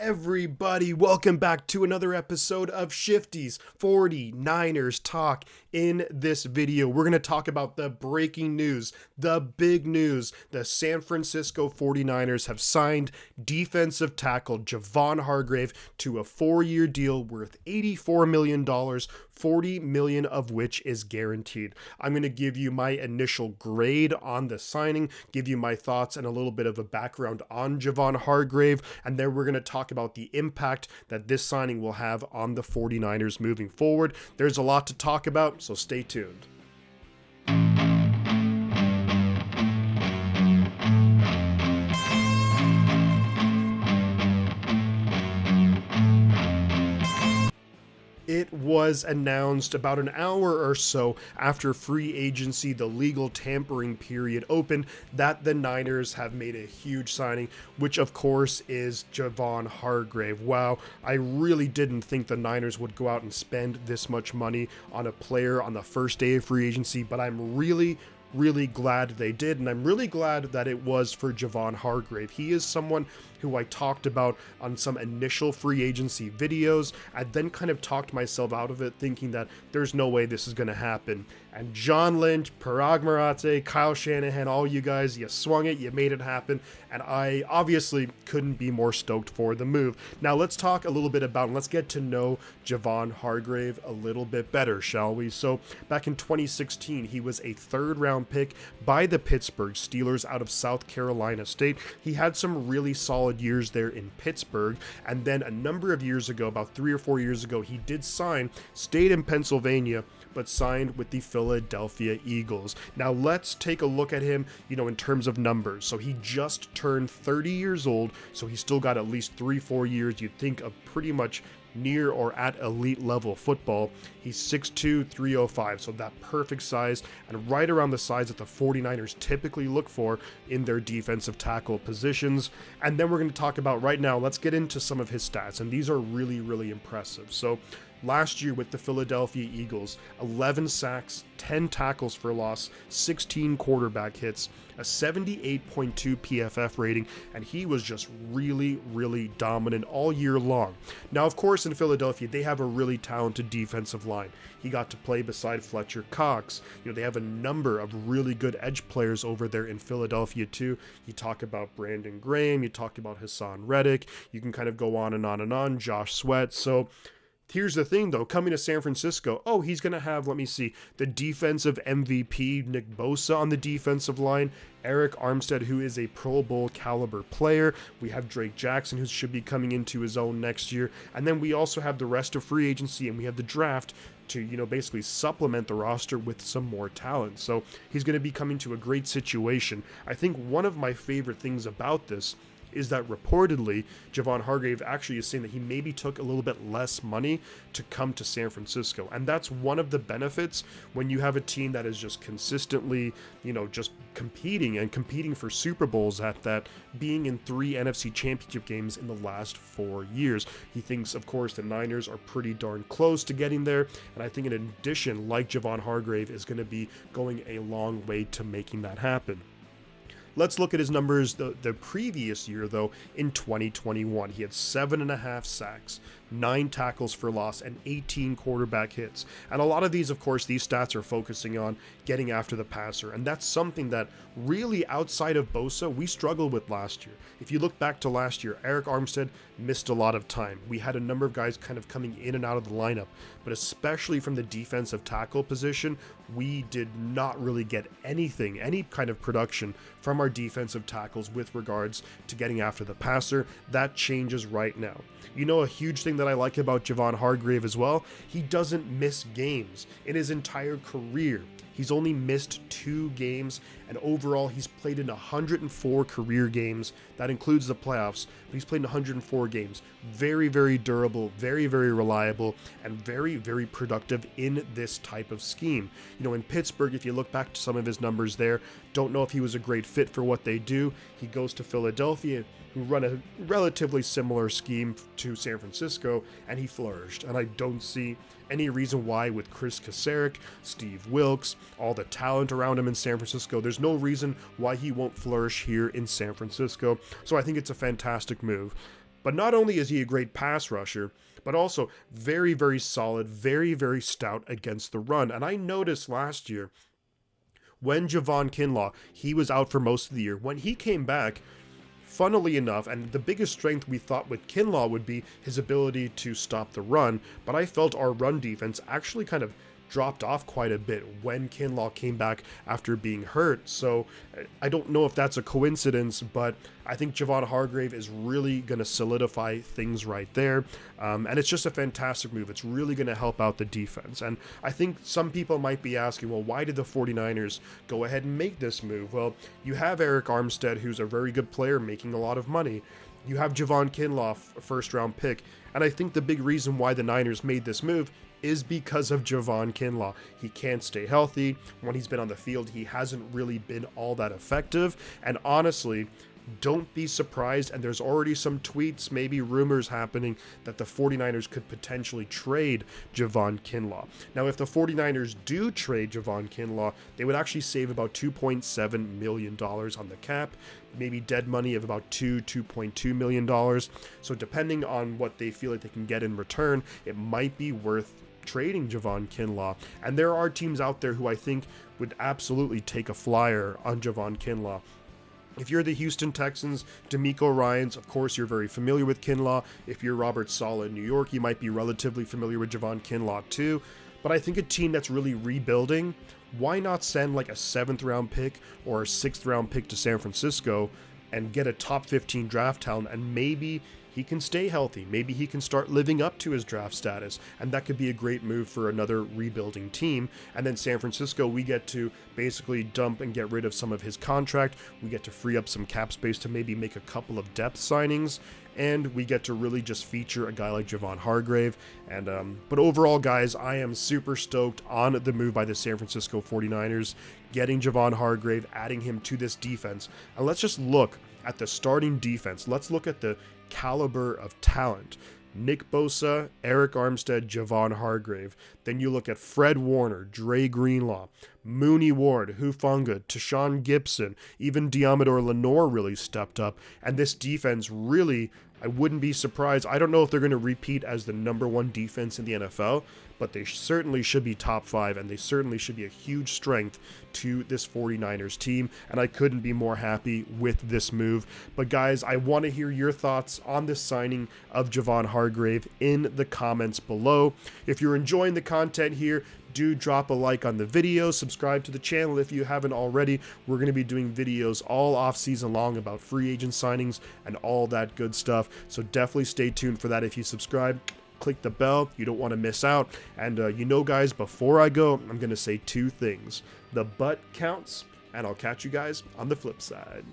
Everybody, welcome back to another episode of Shifty's 49ers Talk. In this video, we're going to talk about the breaking news, the big news. The San Francisco 49ers have signed defensive tackle Javon Hargrave to a 4-year deal worth $84 million, $40 million of which is guaranteed. I'm going to give you my initial grade on the signing, give you my thoughts and a little bit of a background on Javon Hargrave, and then we're going to talk about the impact that this signing will have on the 49ers moving forward. There's a lot to talk about, so stay tuned. It was announced about an hour or so after free agency, the legal tampering period opened, that the Niners have made a huge signing, which of course is Javon Hargrave. Wow, I really didn't think the Niners would go out and spend this much money on a player on the first day of free agency, but I'm really glad they did, and I'm really glad that it was for Javon Hargrave. He is someone who I talked about on some initial free agency videos. I then kind of talked myself out of it, thinking that there's no way this is going to happen. And John Lynch, Parag Marathe, Kyle Shanahan, all you guys, you swung it, you made it happen, and I obviously couldn't be more stoked for the move. Now let's talk a little bit about, and let's get to know Javon Hargrave a little bit better, shall we? So back in 2016, he was a third-round pick by the Pittsburgh Steelers out of South Carolina State. He had some really solid years there in Pittsburgh, and then a number of years ago, about 3 or 4 years ago, he did stayed in Pennsylvania, but signed with the Philadelphia Eagles. Now let's take a look at him, in terms of numbers. So he just turned 30 years old, so he's still got at least 3-4 years, you'd think, of pretty much near or at elite level football. He's 6'2", 305, so that perfect size and right around the size that the 49ers typically look for in their defensive tackle positions. And then we're going to talk about right now, let's get into some of his stats, and these are really impressive. So last year with the Philadelphia Eagles, 11 sacks, 10 tackles for loss, 16 quarterback hits, a 78.2 PFF rating, and he was just really dominant all year long. Now, of course, in Philadelphia, they have a really talented defensive line. He got to play beside Fletcher Cox. They have a number of really good edge players over there in Philadelphia too. You talk about Brandon Graham, you talk about Hassan Reddick, you can kind of go on and on, Josh Sweat. So here's the thing, though, coming to San Francisco, he's going to have, the defensive MVP, Nick Bosa, on the defensive line, Eric Armstead, who is a Pro Bowl caliber player. We have Drake Jackson, who should be coming into his own next year. And then we also have the rest of free agency, and we have the draft to, basically supplement the roster with some more talent. So he's going to be coming to a great situation. I think one of my favorite things about this is that reportedly Javon Hargrave actually is saying that he maybe took a little bit less money to come to San Francisco. And that's one of the benefits when you have a team that is just consistently, just competing for Super Bowls at that, being in 3 NFC Championship games in the last 4 years. He thinks, of course, the Niners are pretty darn close to getting there. And I think in addition, like Javon Hargrave, is going to be going a long way to making that happen. Let's look at his numbers the previous year, though. In 2021, he had 7.5 sacks, 9 tackles for loss, and 18 quarterback hits. And a lot of these, of course, these stats are focusing on getting after the passer. And that's something that really, outside of Bosa, we struggled with last year. If you look back to last year, Eric Armstead missed a lot of time. We had a number of guys kind of coming in and out of the lineup, but especially from the defensive tackle position, we did not really get any kind of production from our defensive tackles with regards to getting after the passer. That changes right now. A huge thing that I like about Javon Hargrave as well, he doesn't miss games. In his entire career, he's only missed 2 games, and overall he's played in 104 career games. That includes the playoffs, but he's played in 104 games. Very durable, very reliable, and very productive in this type of scheme. In Pittsburgh, if you look back to some of his numbers there, don't know if he was a great fit for what they do. He goes to Philadelphia, who run a relatively similar scheme to San Francisco, and he flourished. And I don't see any reason why, with Chris Kasarik, Steve Wilks, all the talent around him in San Francisco, there's no reason why he won't flourish here in San Francisco. So I think it's a fantastic move. But not only is he a great pass rusher, but also very, very solid, very, very stout against the run. And I noticed last year when Javon Kinlaw, he was out for most of the year. When he came back, funnily enough, and the biggest strength we thought with Kinlaw would be his ability to stop the run, but I felt our run defense actually kind of dropped off quite a bit when Kinlaw came back after being hurt. So I don't know if that's a coincidence, but I think Javon Hargrave is really going to solidify things right there. And it's just a fantastic move. It's really going to help out the defense. And I think some people might be asking, well, why did the 49ers go ahead and make this move? Well, you have Eric Armstead, who's a very good player, making a lot of money. You have Javon Kinlaw, a first-round pick. And I think the big reason why the Niners made this move is because of Javon Kinlaw. He can't stay healthy. When he's been on the field, he hasn't really been all that effective. And honestly, don't be surprised, and there's already some tweets, maybe rumors happening, that the 49ers could potentially trade Javon Kinlaw. Now, if the 49ers do trade Javon Kinlaw, they would actually save about $2.7 million on the cap, maybe dead money of about $2.2 million. So depending on what they feel like they can get in return, it might be worth trading Javon Kinlaw. And there are teams out there who I think would absolutely take a flyer on Javon Kinlaw. If you're the Houston Texans, DeMeco Ryans, of course, you're very familiar with Kinlaw. If you're Robert Saleh in New York, you might be relatively familiar with Javon Kinlaw too. But I think a team that's really rebuilding, why not send like a 7th round pick or a 6th round pick to San Francisco and get a top 15 draft talent, and maybe he can stay healthy. Maybe he can start living up to his draft status, and that could be a great move for another rebuilding team. And then San Francisco, we get to basically dump and get rid of some of his contract. We get to free up some cap space to maybe make a couple of depth signings, and we get to really just feature a guy like Javon Hargrave. And but overall, guys, I am super stoked on the move by the San Francisco 49ers, getting Javon Hargrave, adding him to this defense. And let's just look at the starting defense. Let's look at the caliber of talent. Nick Bosa, Eric Armstead, Javon Hargrave. Then you look at Fred Warner, Dre Greenlaw, Mooney Ward, Hufanga, Tashawn Gibson, even Diamador Lenore really stepped up. And this defense really, I wouldn't be surprised. I don't know if they're going to repeat as the number 1 defense in the NFL, but they certainly should be top 5, and they certainly should be a huge strength to this 49ers team, and I couldn't be more happy with this move. But guys, I want to hear your thoughts on this signing of Javon Hargrave in the comments below. If you're enjoying the content here, do drop a like on the video, subscribe to the channel if you haven't already. We're going to be doing videos all off season long about free agent signings and all that good stuff, so definitely stay tuned for that. If you subscribe, click the bell, you don't want to miss out. And you know, guys, before I go, I'm going to say 2 things. The butt counts, and I'll catch you guys on the flip side.